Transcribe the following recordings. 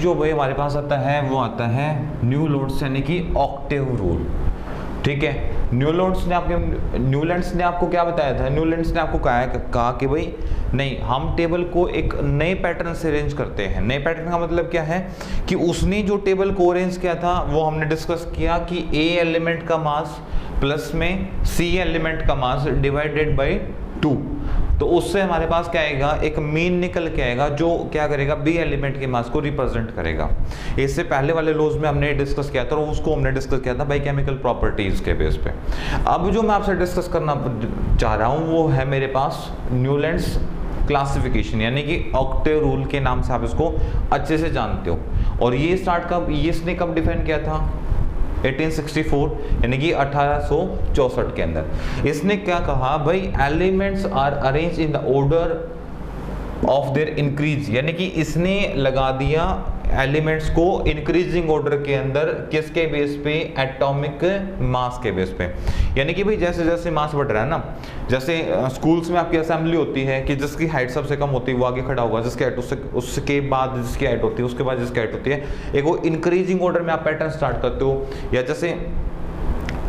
जो भाई हमारे पास आता है वो आता है न्यूलैंड्स यानी कि ऑक्टेव रूल। ठीक है, न्यूलैंड्स ने आपको क्या बताया था? न्यूलैंड्स ने आपको कहा कि भाई नहीं, हम टेबल को एक नए पैटर्न से अरेंज करते हैं। नए पैटर्न का मतलब क्या है कि उसने जो टेबल को अरेंज किया था वो हमने डिस्कस किया कि ए एलिमेंट का मास प्लस में सी एलिमेंट का मास डिवाइडेड बाय 2, तो उससे हमारे पास क्या आएगा, एक मीन निकल के आएगा जो क्या करेगा, बी एलिमेंट के मास को रिप्रेजेंट करेगा। इससे पहले वाले लॉज में हमने डिस्कस किया था और उसको हमने डिस्कस किया था बायोकेमिकल प्रॉपर्टीज के बेस पे। अब जो मैं आपसे डिस्कस करना चाह रहा हूँ वो है मेरे पास न्यूलैंड्स क्लासिफिकेशन, यानी कि ऑक्टेव रूल के नाम से आप इसको अच्छे से जानते हो। और ये इसने कब डिफाइन किया था? 1864 यानी कि 1864 के अंदर। इसने क्या कहा भाई, elements are arrange in the order of their increase, यानी कि इसने लगा दिया एलिमेंट्स को इंक्रीजिंग ऑर्डर के अंदर, किसके बेस पे? एटॉमिक मास के बेस पे। यानी कि भाई जैसे जैसे मास बढ़ रहा है ना, जैसे स्कूल्स में आपकी असेंबली होती है कि जिसकी हाइट सबसे कम होती है वो आगे खड़ा होगा, जिसकी हाइट उसके बाद जिसकी हाइट होती है, उसके बाद जिसकी हाइट होती है, एक वो इंक्रीजिंग ऑर्डर में आप पैटर्न स्टार्ट करते हो। या जैसे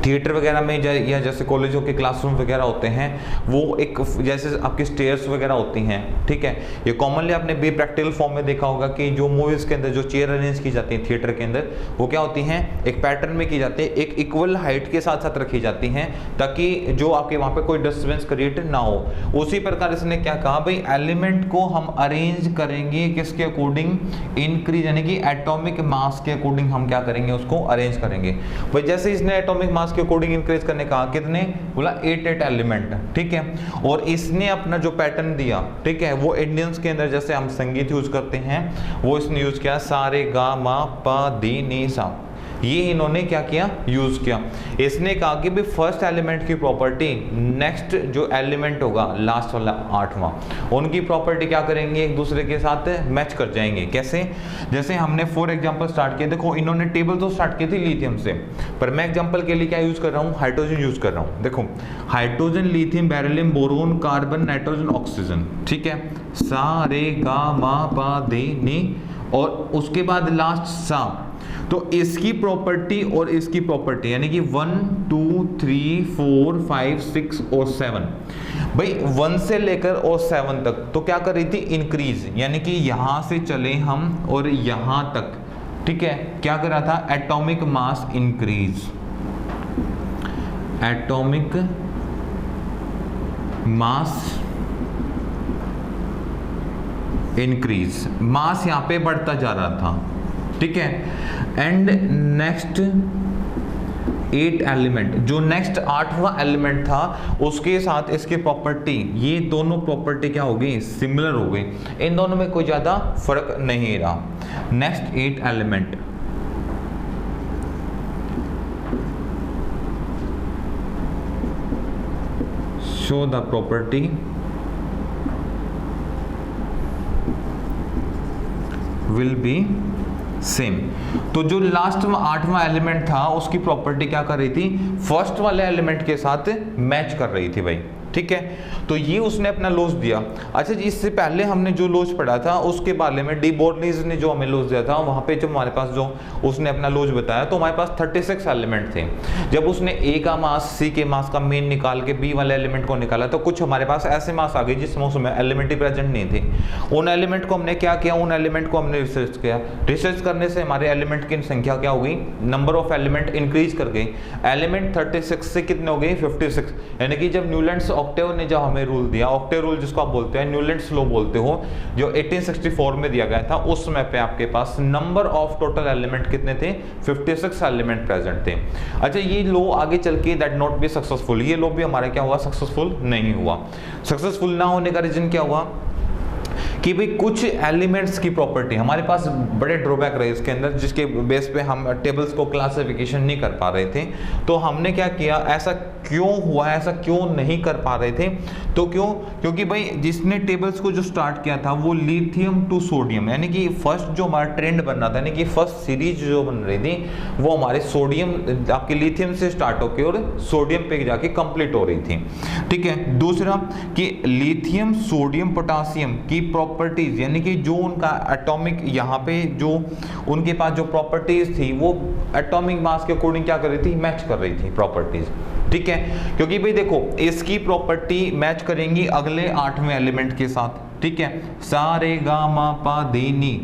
थिएटर वगैरह में या जैसे कॉलेजों के क्लासरूम वगैरह होते हैं, वो एक जैसे आपकी स्टेयर्स वगैरह होती हैं, ठीक है। ये कॉमनली आपने भी प्रैक्टिकल फॉर्म में देखा होगा कि जो मूवीज के अंदर जो चेयर अरेंज की जाती हैं थिएटर के अंदर, वो क्या होती हैं, एक पैटर्न में की जाती है, एक इक्वल हाइट के साथ साथ रखी जाती हैं ताकि जो आपके वहाँ पे कोई डिस्टर्बेंस क्रिएट ना हो। उसी प्रकार इसने क्या कहा भाई, एलिमेंट को हम अरेंज करेंगे किसके अकॉर्डिंग? इंक्रीज, यानी कि एटॉमिक मास के अकॉर्डिंग हम क्या करेंगे, उसको अरेंज करेंगे। भाई जैसे इसने एटॉमिक मास के अकॉर्डिंग इंक्रीज करने कहा, कितने? बोला 8 एलिमेंट, ठीक है। और इसने अपना जो पैटर्न दिया, ठीक है, वो इंडियंस के अंदर जैसे हम संगीत यूज करते हैं वो इसने यूज किया सा रे गा मा पा धी नी सा, ये इन्होंने क्या किया, यूज किया। इसने कहा कि भाई फर्स्ट एलिमेंट की प्रॉपर्टी नेक्स्ट जो एलिमेंट होगा लास्ट वाला 8वां, उनकी प्रॉपर्टी क्या करेंगे, एक दूसरे के साथ मैच कर जाएंगे। कैसे? जैसे हमने फॉर एग्जांपल स्टार्ट किया, देखो इन्होंने टेबल तो स्टार्ट की थी लिथियम से, पर मैं एग्जांपल के लिए क्या यूज कर रहा हूँ, हाइड्रोजन यूज कर रहा हूँ। देखो hydrogen, lithium, beryllium, boron, carbon, nitrogen, oxygen, ठीक है, सा रे गा मा पा दे नी, और उसके बाद लास्ट सा। तो इसकी प्रॉपर्टी और इसकी प्रॉपर्टी यानी कि 1 2 3 4 5 6 और 7, भाई 1 से लेकर और 7 तक तो क्या कर रही थी, इंक्रीज, यानी कि यहां से चले हम और यहां तक, ठीक है, क्या कर रहा था, atomic mass increase, atomic mass increase, mass यहां पे बढ़ता जा रहा था, ठीक है। एंड नेक्स्ट 8 एलिमेंट, जो नेक्स्ट 8वां एलिमेंट था उसके साथ इसकी प्रॉपर्टी, ये दोनों प्रॉपर्टी क्या हो गई, सिमिलर हो गई, इन दोनों में कोई ज्यादा फर्क नहीं रहा। Next 8 element show the property will be same. तो जो लास्ट में 8वां एलिमेंट था उसकी प्रॉपर्टी क्या कर रही थी, फर्स्ट वाले एलिमेंट के साथ मैच कर रही थी भाई, ठीक है। तो ये उसने अपना लॉज दिया। अच्छा जी, इससे पहले हमने जो लॉज पढ़ा था उसके बारे में डी बोर्डनीज ने जो हमें लॉज दिया था, वहां पे जो हमारे पास जो उसने अपना लॉज बताया, तो हमारे पास 36 एलिमेंट थे। जब उसने ए का मास सी के मास का मीन निकाल के बी वाले एलिमेंट को निकाला, तो कुछ हमारे पास ऐसे मास आ गए जिसमें उसमें एलिमेंट ही प्रेजेंट नहीं थे। उन एलिमेंट को हमने क्या किया, उन एलिमेंट को हमने रिसर्च किया। रिसर्च करने से हमारे एलिमेंट की संख्या क्या हो गई, नंबर ऑफ एलिमेंट इंक्रीज कर गई। एलिमेंट 36 से कितने हो गए, 56। यानी कि जब न्यूलैंड्स ऑक्टेव ने जब हमें रूल दिया, ऑक्टेव रूल जिसको आप बोलते हैं, न्यूलैंड्स लॉ बोलते हो, जो 1864 में दिया गया था, उस समय पे आपके पास नंबर ऑफ टोटल एलिमेंट कितने थे, 56 एलिमेंट प्रेजेंट थे। अच्छा, ये लॉ आगे चल के दैट नॉट बी सक्सेसफुल, ये लॉ भी हमारा क्या हुआ, सक्सेसफुल नहीं हुआ। सक्सेसफुल ना होने का रीजन क्या हुआ कि भाई कुछ एलिमेंट्स की प्रॉपर्टी, हमारे पास बड़े ड्रॉबैक रहे इसके अंदर, जिसके बेस पे हम टेबल्स को क्लासिफिकेशन नहीं कर पा रहे थे। तो हमने क्या किया, ऐसा क्यों हुआ, ऐसा क्यों नहीं कर पा रहे थे, तो क्योंकि भाई जिसने टेबल्स को जो स्टार्ट किया था वो लिथियम टू सोडियम, यानी कि फर्स्ट जो हमारा ट्रेंड बन रहा था, यानी कि फर्स्ट सीरीज जो बन रही थी वो हमारे सोडियम, आपके लिथियम से स्टार्ट होकर और सोडियम पे जाके कंप्लीट हो रही थी, ठीक है। दूसरा कि लिथियम सोडियम पोटासियम की प्रॉपर्टीज यानी कि जो उनका एटॉमिक यहाँ पे जो उनके पास जो प्रॉपर्टीज थी वो एटॉमिक मास के अकॉर्डिंग क्या कर रही थी, मैच कर रही थी प्रॉपर्टीज। ठीक है, क्योंकि भाई देखो इसकी प्रॉपर्टी मैच करेंगी अगले 8वें एलिमेंट के साथ। ठीक है, सा रे गा मा पा दे नी,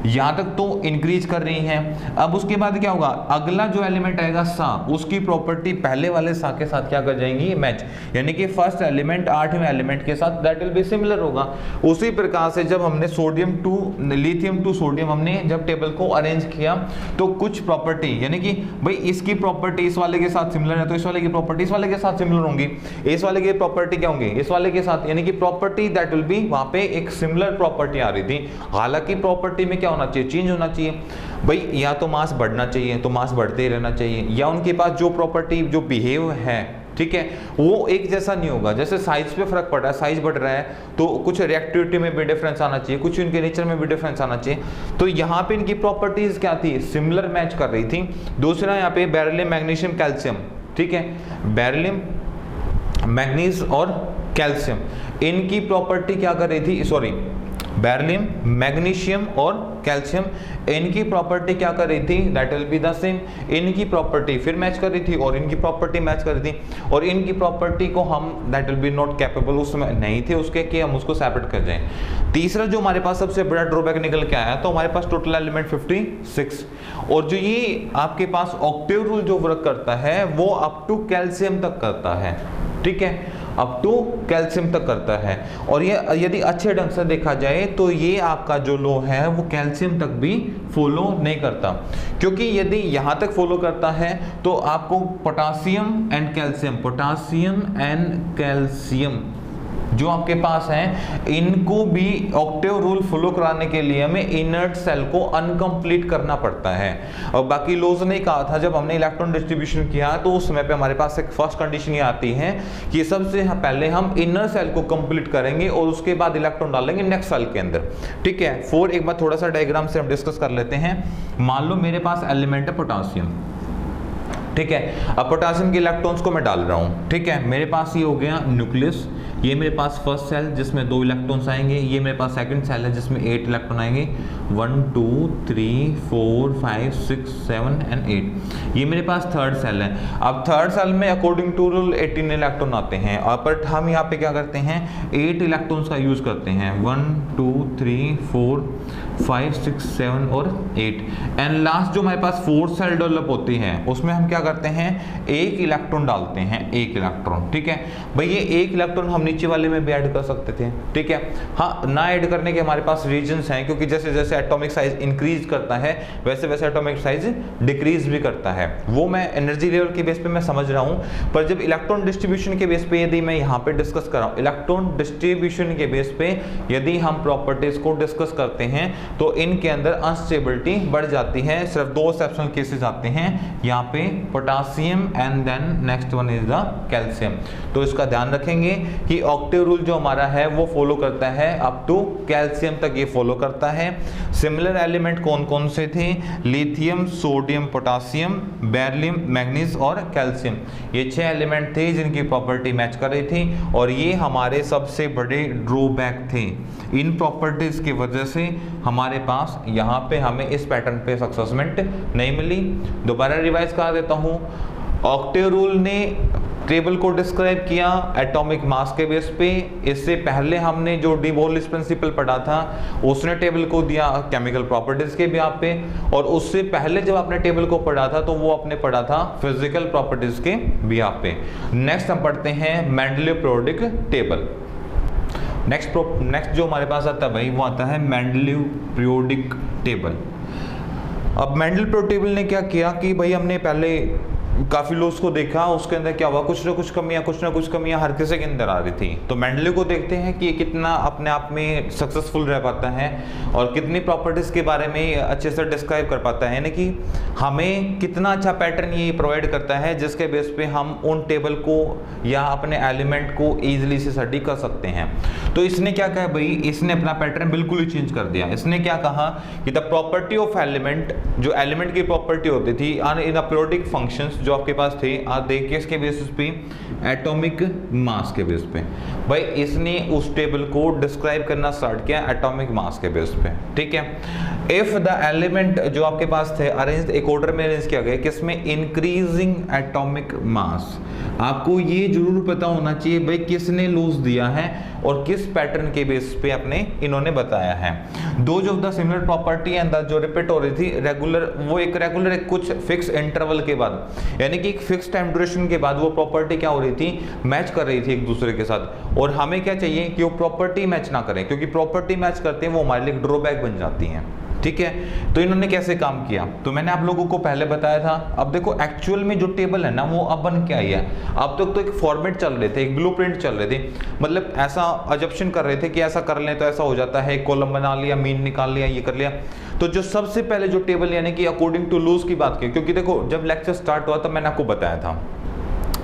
यहां तक तो इंक्रीज कर रही हैं। अब उसके बाद क्या होगा, अगला जो एलिमेंट आएगा सा, उसकी प्रॉपर्टी पहले वाले सा के साथ क्या कर जाएंगी, मैच, यानी कि फर्स्ट एलिमेंट 8वें एलिमेंट के साथ दैट विल बी सिमिलर होगा। उसी प्रकार से जब हमने sodium to lithium to sodium हमने जब टेबल को अरेंज किया तो कुछ प्रॉपर्टी यानी कि भाई इसकी प्रॉपर्टी इस वाले के साथ सिमिलर है तो इस वाले की प्रॉपर्टी इस वाले के साथ सिमिलर होंगी, इस वाले की प्रॉपर्टी क्या होंगी, इस वाले के साथ, यानी कि प्रॉपर्टी दैट विल बी, वहां पे एक सिमिलर प्रॉपर्टी आ रही थी। हालांकि प्रॉपर्टी में क्या होना चाहिए, चेंज होना चाहिए। भाई या तो मास बढ़ना चाहिए तो मास बढ़ते ही रहना चाहिए, या उनके पास जो प्रॉपर्टी जो बिहेव है, ठीक है, वो एक जैसा नहीं होगा। जैसे साइज पे फर्क पड़ रहा है, साइज बढ़ रहा है तो कुछ रिएक्टिविटी में भी डिफरेंस आना चाहिए, कुछ इनके नेचर में भी डिफरेंस आना चाहिए। तो यहाँ पे इनकी प्रॉपर्टीज क्या थी, सिमिलर मैच कर रही थी। दूसरा यहाँ पे बेरिलियम मैग्नीशियम कैल्शियम, ठीक है, बेरिलियम मैग्नीज और कैल्शियम, इनकी प्रॉपर्टी क्या कर रही थी, सॉरी बेरिलियम मैग्नीशियम और कैल्शियम, इनकी प्रॉपर्टी क्या कर रही थी, that will be the same. इनकी प्रॉपर्टी फिर मैच कर रही थी और इनकी प्रॉपर्टी मैच कर रही थी, और इनकी प्रॉपर्टी को हम that will B not capable उस समय नहीं थे उसके कि हम उसको सेपरेट कर जाएं। तीसरा जो हमारे पास सबसे बड़ा ड्रॉबैक निकल के आया, तो हमारे पास टोटल एलिमेंट 56, और जो ये आपके पास ऑक्टेव रूल जो वर्क करता है वो अप टू कैल्शियम तक करता है। ठीक है, अप टू कैल्शियम तक करता है, और ये यदि अच्छे ढंग से देखा जाए तो ये आपका जो लो है वो कैल्शियम तक भी फॉलो नहीं करता, क्योंकि यदि यहाँ तक फॉलो करता है तो आपको potassium and calcium, potassium and calcium जो आपके पास हैं, इनको भी ऑक्टेव रूल फॉलो कराने के लिए हमें इनर्ट सेल को अनकंप्लीट करना पड़ता है। और बाकी लोज ने कहा था जब हमने इलेक्ट्रॉन डिस्ट्रीब्यूशन किया तो उस समय पे हमारे पास एक फर्स्ट कंडीशन ये आती है कि सबसे पहले हम इनर सेल को कंप्लीट करेंगे और उसके बाद इलेक्ट्रॉन डालेंगे नेक्स्ट सेल के अंदर। ठीक है, फोर एक बार थोड़ा सा डायग्राम से हम डिस्कस कर लेते हैं। मान लो मेरे पास एलिमेंट है पोटासियम, ठीक है, अब पोटासियम के इलेक्ट्रॉन्स को मैं डाल रहा हूं। ठीक है, मेरे पास ये हो गया न्यूक्लियस, ये मेरे पास फर्स्ट सेल जिसमें 2 इलेक्ट्रॉन्स आएंगे, ये मेरे पास सेकंड सेल है जिसमें 8 इलेक्ट्रॉन आएंगे, 1 2 3 4 5 6 7 एंड 8। ये मेरे पास थर्ड सेल है। अब थर्ड सेल में अकॉर्डिंग टू रूल 18 इलेक्ट्रॉन आते हैं, और बट हम यहाँ पे क्या करते हैं, 8 इलेक्ट्रॉन्स का यूज करते हैं, 1 2 3 4 5 6 7 और 8। एंड लास्ट जो हमारे पास फोर्थ सेल डेवलप होती है उसमें हम क्या करते हैं, 1 इलेक्ट्रॉन डालते हैं, 1 इलेक्ट्रॉन। ठीक है भाई, ये 1 इलेक्ट्रॉन हम नीचे वाले में भी ऐड कर सकते थे। ठीक है, हाँ, ना ऐड करने के हमारे पास रीजंस हैं, क्योंकि जैसे जैसे एटॉमिक साइज इंक्रीज करता है वैसे वैसे एटॉमिक साइज डिक्रीज भी करता है। वो मैं एनर्जी लेवल के बेस पे मैं समझ रहा हूं, पर जब इलेक्ट्रॉन डिस्ट्रीब्यूशन के बेस पे यदि मैं यहाँ पे डिस्कस कर रहा हूँ, इलेक्ट्रॉन डिस्ट्रीब्यूशन के बेस पे यदि हम प्रॉपर्टीज को डिस्कस करते हैं तो इनके अंदर अनस्टेबिलिटी बढ़ जाती है। सिर्फ 2 एक्सेप्शनल केसेस आते हैं यहाँ पे, potassium and then next one is the calcium. तो इसका ध्यान रखेंगे कि ऑक्टेव रूल जो हमारा है वो फॉलो करता है अप टू कैल्शियम तक, ये फॉलो करता है। सिमिलर एलिमेंट कौन कौन से थे, lithium sodium potassium beryllium manganese और कैल्शियम, ये 6 एलिमेंट थे जिनकी प्रॉपर्टी मैच कर रही थी, और ये हमारे सबसे बड़े ड्रॉबैक थे। इन प्रॉपर्टीज की वजह से हमारे पास यहाँ पे हमें इस पैटर्न पे सक्सेसमेंट नहीं मिली। दोबारा रिवाइज कर देता हूँ, ऑक्टेव रूल ने टेबल को डिस्क्राइब किया एटॉमिक मास के बेस पे। इससे पहले हमने जो डी ब्रोगली प्रिंसिपल पढ़ा था उसने टेबल को दिया केमिकल प्रॉपर्टीज के बिहाफ पे, और उससे पहले जब आपने टेबल को पढ़ा था तो वो आपने पढ़ा था फिजिकल प्रॉपर्टीज के बिहाफ पे। नेक्स्ट हम पढ़ते हैं मेंडलीव पीरियोडिक टेबल। नेक्स्ट जो हमारे पास आता है भाई वो आता है मेंडलीव पीरियोडिक टेबल। अब मेंडलीव पीरियोडिक टेबल ने क्या किया कि भाई हमने पहले काफी लोग को देखा, उसके अंदर क्या हुआ, कुछ ना कुछ कमियां हर किसी के अंदर आ रही थी। तो मेंडलीव को देखते हैं कि ये कितना अपने आप में सक्सेसफुल रह पाता है और कितनी प्रॉपर्टीज के बारे में अच्छे से डिस्क्राइब कर पाता है, यानी कि हमें कितना अच्छा पैटर्न ये प्रोवाइड करता है जिसके बेस पे हम उन टेबल को या अपने एलिमेंट को ईजिली से स्टडी कर सकते हैं। तो इसने क्या कहा भाई, इसने अपना पैटर्न बिल्कुल ही चेंज कर दिया। इसने क्या कहा कि द प्रॉपर्टी ऑफ एलिमेंट, जो एलिमेंट की प्रॉपर्टी होती थी इन अ पीरियोडिक फंक्शंस, जो जो आपके पास थे देखिए इसके बेसिस पे, एटॉमिक मास के बेस पे। भाई इसने उस टेबल को डिस्क्राइब करना स्टार्ट किया एटॉमिक मास के बेस पे, ठीक है। इफ द एलिमेंट जो आपके पास थे अरेंज एक ऑर्डर में अरेंज किया गया, किसमें, इंक्रीजिंग एटॉमिक मास। आपको ये जरूर पता होना चाहिए भाई किसने लॉज दिया है और किस पैटर्न के बेस पे अपने इन्होंने बताया है। Those of the similar property and जो रिपीट हो रही थी रेगुलर, वो एक रेगुलर कुछ फिक्स इंटरवल के बाद, यानी कि एक फिक्स टाइम ड्यूरेशन के बाद वो प्रॉपर्टी क्या हो रही थी, मैच कर रही थी एक दूसरे के साथ। और हमें क्या चाहिए कि वो प्रॉपर्टी मैच ना करें, क्योंकि प्रॉपर्टी मैच करते हैं वो हमारे लिए ड्रॉबैक बन जाती हैं, ठीक है। तो इन्होंने कैसे काम किया, तो मैंने आप लोगों को पहले बताया था। अब देखो एक्चुअल में जो टेबल है ना वो अब बन के आई है। अब तक तो एक फॉर्मेट चल रहे थे, एक ब्लूप्रिंट चल रहे थे, मतलब ऐसा अजप्शन कर रहे थे कि ऐसा कर लें तो ऐसा हो जाता है, कॉलम बना लिया, मीन निकाल लिया, ये कर लिया। तो जो सबसे पहले जो टेबल यानी कि अकॉर्डिंग टू लॉज की बात की, क्योंकि देखो जब लेक्चर स्टार्ट हुआ तब मैंने आपको बताया था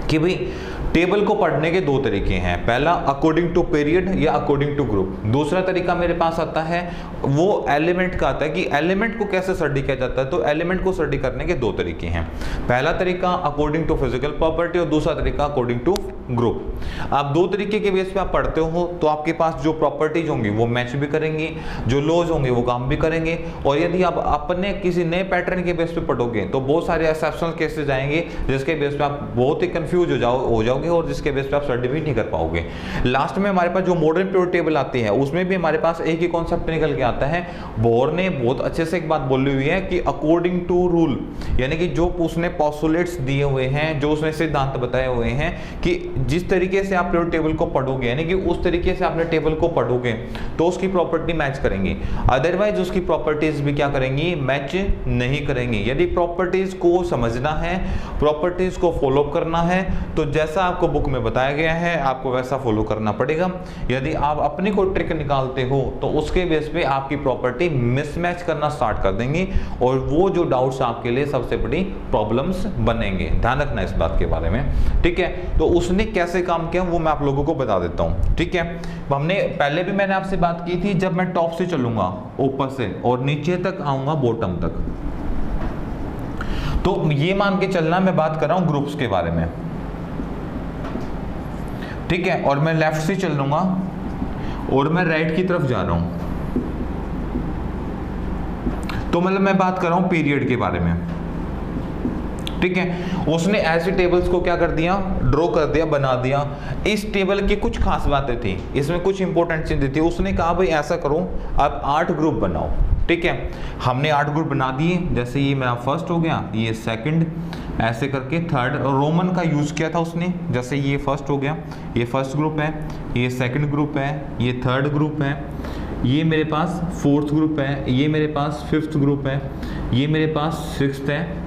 कि भाई टेबल को पढ़ने के दो तरीके हैं, पहला अकॉर्डिंग टू पीरियड या अकॉर्डिंग टू ग्रुप। दूसरा तरीका मेरे पास आता है वो एलिमेंट का आता है कि एलिमेंट को कैसे स्टडी किया जाता है। तो एलिमेंट को स्टडी करने के दो तरीके हैं, पहला तरीका अकॉर्डिंग टू फिजिकल प्रॉपर्टी और दूसरा तरीका अकॉर्डिंग टू ग्रुप। आप दो तरीके के बेस पे आप पढ़ते हो तो आपके पास जो प्रॉपर्टीज होंगी वो मैच भी करेंगी, जो लॉज होंगे वो काम भी करेंगे। और यदि आप अपने किसी नए पैटर्न के बेस पे पढ़ोगे तो बहुत सारे एक्सेप्शनल केसेस आएंगे जिसके बेस पे आप बहुत ही कंफ्यूज हो जाओगे और जिसके बेस पे आप स्टडी भी नहीं कर पाओगे। लास्ट में हमारे पास जो मॉडर्न पीरियड टेबल आती है उसमें भी हमारे पास एक ही कॉन्सेप्ट निकल के आता है। बोर ने बहुत अच्छे से एक बात बोली हुई है कि अकॉर्डिंग टू रूल, यानी कि जो उसने पोस्टुलेट्स दिए हुए हैं, जो उसने सिद्धांत बताए हुए हैं कि जिस तरीके से आप पीरियड टेबल को पढ़ोगे, यानी कि उस तरीके से आपने टेबल को पढ़ोगे तो उसकी प्रॉपर्टी मैच करेंगी, अदरवाइज उसकी प्रॉपर्टीज भी क्या करेंगी, मैच नहीं करेंगी। यदि प्रॉपर्टीज को समझना है, प्रॉपर्टीज को फॉलो करना है तो जैसा आपको बुक में बताया गया है आपको वैसा फॉलो करना पड़ेगा। यदि आप अपनी कोई ट्रिक निकालते हो तो उसके बेस पे आपकी प्रॉपर्टी मिसमैच करना स्टार्ट कर देंगी और वो जो डाउट्स आपके लिए सबसे बड़ी प्रॉब्लम्स बनेंगे। ध्यान रखना इस बात के बारे में, ठीक है। तो उसने कैसे काम किया वो मैं आप लोगों को बता देता हूं, ठीक है। हमने पहले भी मैंने आपसे बात की थी, जब मैं टॉप से चलूंगा ऊपर से और नीचे तक आऊंगा बॉटम तक, तो ये मान के चलना मैं बात कर रहा हूं ग्रुप्स के बारे में, ठीक है। और मैं लेफ्ट से चल लूंगा और मैं राइट की तरफ जा रहा हूं, तो मतलब मैं बात कर रहा हूं पीरियड के बारे में, ठीक है। उसने ऐसे टेबल्स को क्या कर दिया, ड्रॉ कर दिया, बना दिया। इस टेबल की कुछ खास बातें थी, इसमें कुछ इंपॉर्टेंट चीजें थी। उसने कहा भाई ऐसा करो आप 8 ग्रुप बनाओ, ठीक है। हमने 8 ग्रुप बना दिए, जैसे ये मेरा फर्स्ट हो गया, ये सेकंड, ऐसे करके थर्ड, रोमन का यूज किया था उसने, जैसे ये फर्स्ट हो गया, ये फर्स्ट ग्रुप है, ये सेकंड ग्रुप है, ये थर्ड ग्रुप है, ये मेरे पास फोर्थ ग्रुप है, ये मेरे पास फिफ्थ ग्रुप है, ये मेरे पास सिक्स्थ है,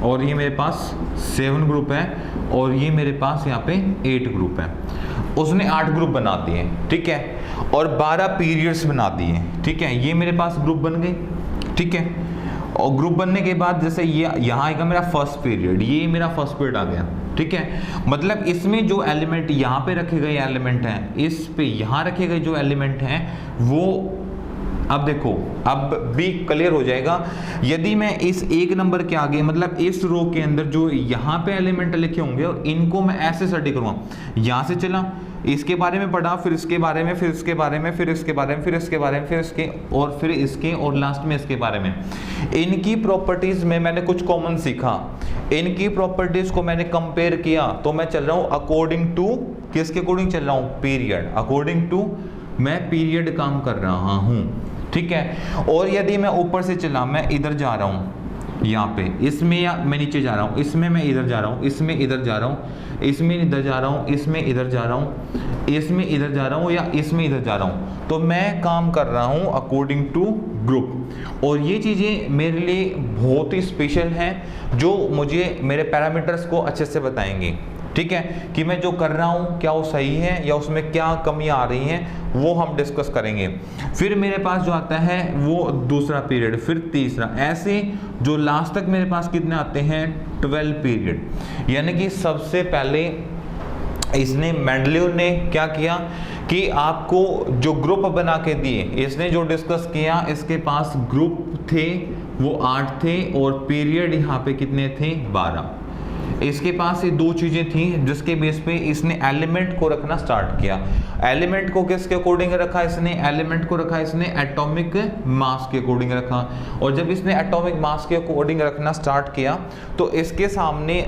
और ये मेरे पास 7 ग्रुप है, और ये मेरे पास यहाँ पे 8 ग्रुप है। उसने 8 ग्रुप बना दिए, ठीक है, और 12 पीरियड्स बना दिए, ठीक है। ये मेरे पास ग्रुप बन गए, ठीक है। और ग्रुप बनने के बाद जैसे ये यहाँ आएगा मेरा फर्स्ट पीरियड, ये मेरा फर्स्ट पीरियड आ गया, ठीक है। मतलब इसमें जो एलिमेंट यहाँ पे रखे गए एलिमेंट हैं, इस पे यहाँ रखे गए जो एलिमेंट हैं वो, अब देखो अब भी क्लियर हो जाएगा। यदि मैं इस एक नंबर के आगे, मतलब इस रो के अंदर जो यहाँ पे एलिमेंट लिखे होंगे और इनको मैं ऐसे स्टडी करूँगा, यहाँ से चला, इसके बारे में पढ़ा, फिर इसके बारे में, फिर इसके बारे में, फिर इसके बारे में, फिर इसके बारे में, फिर इसके, और फिर इसके, और लास्ट में इसके बारे में। इनकी प्रॉपर्टीज में मैंने कुछ कॉमन सीखा, इनकी प्रॉपर्टीज को मैंने कंपेयर किया, तो मैं चल रहा हूँ अकॉर्डिंग टू, किसके अकॉर्डिंग चल रहा हूँ, पीरियड, अकॉर्डिंग टू मैं पीरियड काम कर रहा हूँ, ठीक है। और यदि मैं ऊपर से चला, मैं इधर जा रहा हूँ यहाँ पे, इसमें, या मैं नीचे जा रहा हूँ, इसमें मैं इधर जा रहा हूँ, इसमें इधर जा रहा हूँ, इसमें इधर जा रहा हूँ, इसमें इधर जा रहा हूँ, इसमें इधर जा रहा हूँ, या इसमें इधर जा रहा हूँ, तो मैं काम कर रहा हूँ अकॉर्डिंग टू ग्रुप। और ये चीज़ें मेरे लिए बहुत ही स्पेशल हैं जो मुझे मेरे पैरामीटर्स को अच्छे से बताएंगे, ठीक है, कि मैं जो कर रहा हूँ क्या वो सही है या उसमें क्या कमियां आ रही हैं, वो हम डिस्कस करेंगे। फिर मेरे पास जो आता है वो दूसरा पीरियड, फिर तीसरा, ऐसे जो लास्ट तक मेरे पास कितने आते हैं, 12 पीरियड। यानी कि सबसे पहले इसने, मेंडलीव ने क्या किया कि आपको जो ग्रुप बना के दिए, इसने जो डिस्कस किया, इसके पास ग्रुप थे वो 8 थे और पीरियड यहाँ पे कितने थे 12। इसके पास ये दो चीजें थी जिसके बेस पे इसने एलिमेंट को रखना स्टार्ट किया। एलिमेंट को किसके अकॉर्डिंग रखा इसने? एलिमेंट को रखा इसने एटॉमिक मास के अकॉर्डिंग रखा। और जब इसने एटॉमिक मास के अकॉर्डिंग रखना स्टार्ट किया तो इसके सामने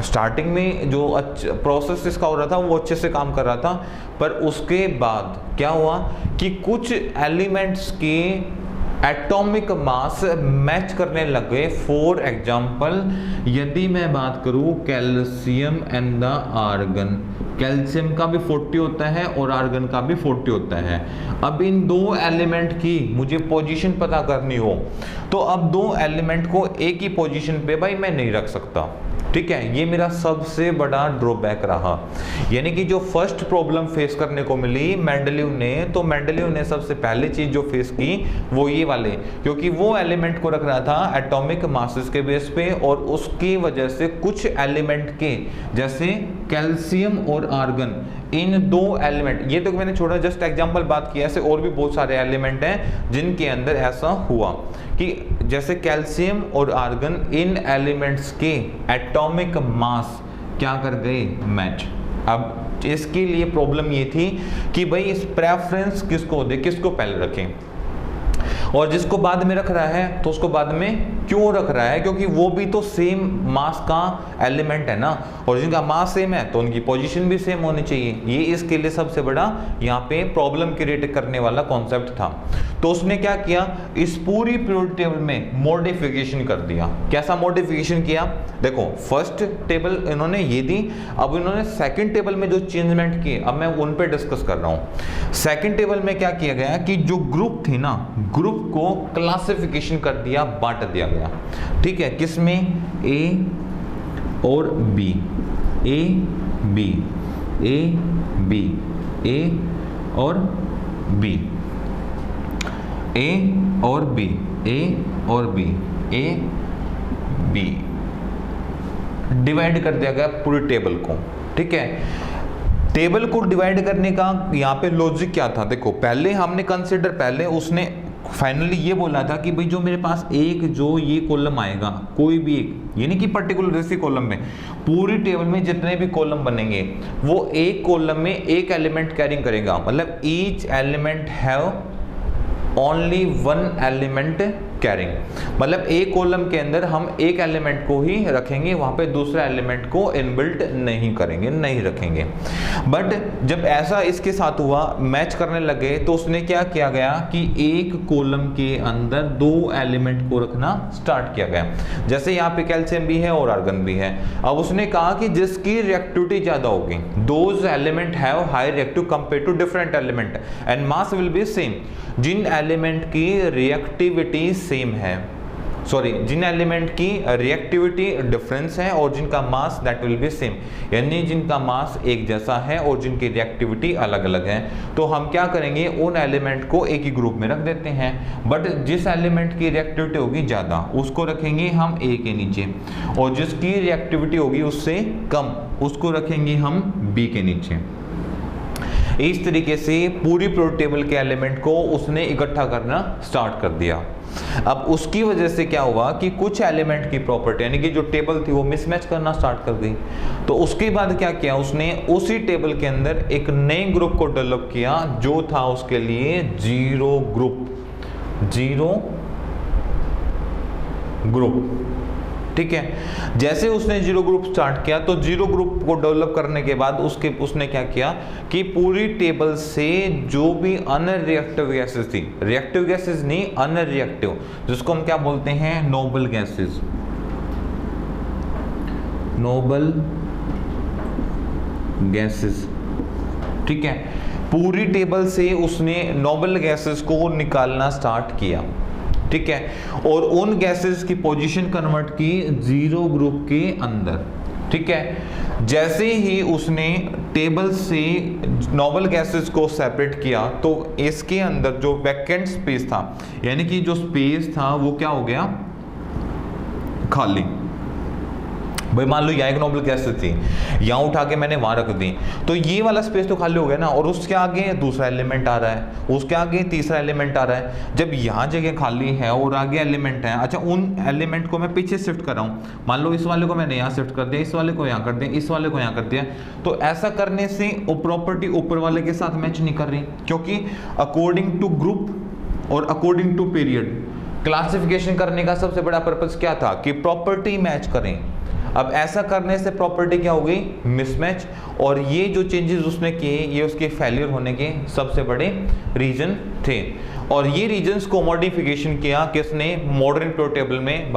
स्टार्टिंग में जो प्रोसेस इसका हो रहा था वो अच्छे से काम कर रहा था, पर उसके बाद क्या हुआ कि कुछ एलिमेंट्स के एटॉमिक मास मैच करने लगे। फॉर एग्जाम्पल यदि मैं बात करूं calcium and the argon, calcium का भी 40 होता है और आर्गन का भी 40 होता है। अब इन दो एलिमेंट की मुझे पोजीशन पता करनी हो तो अब दो एलिमेंट को एक ही पोजीशन पे भाई मैं नहीं रख सकता, ठीक है। ये मेरा सबसे बड़ा ड्रॉबैक रहा, यानी कि जो फर्स्ट प्रॉब्लम फेस करने को मिली मेंडलीव ने, तो मेंडलीव ने सबसे पहली चीज जो फेस की वो ये वाले, क्योंकि वो एलिमेंट को रख रहा था एटॉमिक मासेस के बेस पे और उसकी वजह से कुछ एलिमेंट के जैसे कैल्शियम और आर्गन, इन दो एलिमेंट, ये तो मैंने छोड़ा जस्ट एग्जांपल बात किया, ऐसे और भी बहुत सारे एलिमेंट हैं जिनके अंदर ऐसा हुआ कि जैसे कैल्शियम और आर्गन, इन एलिमेंट्स के एटॉमिक मास क्या कर गए? मैच। अब इसके लिए प्रॉब्लम ये थी कि भाई इस प्रेफरेंस किसको दे, किसको पहले रखें, और जिसको बाद में रख रहा है तो उसको बाद में क्यों रख रहा है? क्योंकि वो भी तो सेम मास का एलिमेंट है ना, और जिनका मास सेम है तो उनकी पोजीशन भी सेम होनी चाहिए। ये इसके लिए सबसे बड़ा यहाँ पे प्रॉब्लम क्रिएट करने वाला कॉन्सेप्ट था। तो उसने क्या किया, इस पूरी पीरियोडिक टेबल में मॉडिफिकेशन कर दिया। कैसा मॉडिफिकेशन किया? देखो फर्स्ट टेबल इन्होंने ये दी, अब इन्होंने सेकंड टेबल में जो चेंजमेंट किए अब मैं उन पे डिस्कस कर रहा हूँ। सेकंड टेबल में क्या किया गया कि जो ग्रुप थी ना, ग्रुप को क्लासिफिकेशन कर दिया, बांट दिया गया, ठीक है। किसमें? ए और B, A B, A B, A और बी, ए और बी, ए और बी, ए बी, डिवाइड कर दिया गया पूरी टेबल को, ठीक है। टेबल को डिवाइड करने का यहाँ पे लॉजिक क्या था? देखो पहले हमने कंसिडर, पहले उसने फाइनली ये बोला था कि भाई जो मेरे पास एक जो ये कॉलम आएगा, कोई भी एक, यानी कि पर्टिकुलर इसी कॉलम में, पूरी टेबल में जितने भी कॉलम बनेंगे वो एक कॉलम में एक एलिमेंट कैरिंग करेगा, मतलब each element have only one element carrying, मतलब एक कॉलम के अंदर हम एक एलिमेंट को ही रखेंगे, वहां पे दूसरा एलिमेंट को इनबिल्ट नहीं करेंगे, नहीं रखेंगे। बट जब ऐसा इसके साथ हुआ, मैच करने लगे, तो उसने क्या किया गया कि एक कॉलम के अंदर दो एलिमेंट को रखना स्टार्ट किया गया। जैसे यहाँ पे कैल्शियम भी है और आर्गन भी है। अब उसने कहा कि जिसकी रिएक्टिविटी ज्यादा होगी, those element have high reactive compare to different element and mass will be same. जिन एलिमेंट की रिएक्टिविटी सेम है, सॉरी, जिन एलिमेंट की रिएक्टिविटी डिफरेंस है और जिनका mass that will be same, यानी जिनका मास एक जैसा है और जिनकी रिएक्टिविटी अलग अलग है, तो हम क्या करेंगे, उन एलिमेंट को एक ही ग्रुप में रख देते हैं। बट जिस एलिमेंट की रिएक्टिविटी होगी ज्यादा उसको रखेंगे हम ए के नीचे, और जिसकी रिएक्टिविटी होगी उससे कम उसको रखेंगे हम बी के नीचे। इस तरीके से पूरी पीरियोडिक टेबल के एलिमेंट को उसने इकट्ठा करना स्टार्ट कर दिया। अब उसकी वजह से क्या हुआ कि कुछ एलिमेंट की प्रॉपर्टी, यानी कि जो टेबल थी वो मिसमैच करना स्टार्ट कर दी। तो उसके बाद क्या किया उसने, उसी टेबल के अंदर एक नए ग्रुप को डेवलप किया जो था उसके लिए जीरो ग्रुप, जीरो ग्रुप, ठीक है। जैसे उसने जीरो ग्रुप स्टार्ट किया तो जीरो ग्रुप को डेवलप करने के बाद उसने क्या किया कि पूरी टेबल से जो भी अनरिएक्टिव गैसेस थी, रिएक्टिव गैसेस नहीं अनरिएक्टिव, जिसको हम क्या बोलते हैं, नोबल गैसेस, नोबल गैसेस, ठीक है। पूरी टेबल से उसने नोबल गैसेस को निकालना स्टार्ट किया, ठीक है, और उन गैसेस की पोजीशन कन्वर्ट की जीरो ग्रुप के अंदर, ठीक है। जैसे ही उसने टेबल से नोबल गैसेस को सेपरेट किया तो इसके अंदर जो वैकेंट स्पेस था, यानी कि जो स्पेस था वो क्या हो गया, खाली, भाई मान लो यहाँ एक नोबल गैस थी, यहाँ उठा के मैंने वहां रख दी, तो ये वाला स्पेस तो खाली हो गया ना, और उसके आगे दूसरा एलिमेंट आ रहा है, उसके आगे तीसरा एलिमेंट आ रहा है। जब यहाँ जगह खाली है और आगे एलिमेंट है, अच्छा उन एलिमेंट को मैं पीछे शिफ्ट कर रहा हूँ, मान लो इस वाले को मैंने यहाँ शिफ्ट कर दिया, इस वाले को यहाँ कर दिया, इस वाले को यहाँ कर दिया, तो ऐसा करने से वो प्रॉपर्टी ऊपर वाले के साथ मैच नहीं कर रही, क्योंकि अकॉर्डिंग टू ग्रुप और अकॉर्डिंग टू पीरियड क्लासिफिकेशन करने का सबसे बड़ा पर्पस क्या था कि प्रॉपर्टी मैच करें। अब ऐसा करने से प्रॉपर्टी क्या हो गई, मिसमैच, और ये जो चेंजेस उसने किए ये उसके फेलियर होने के सबसे बड़े रीजन थे। और ये रीजंस को मॉडिफिकेशन किया किसने, मॉडर्न पीरियड टेबल में।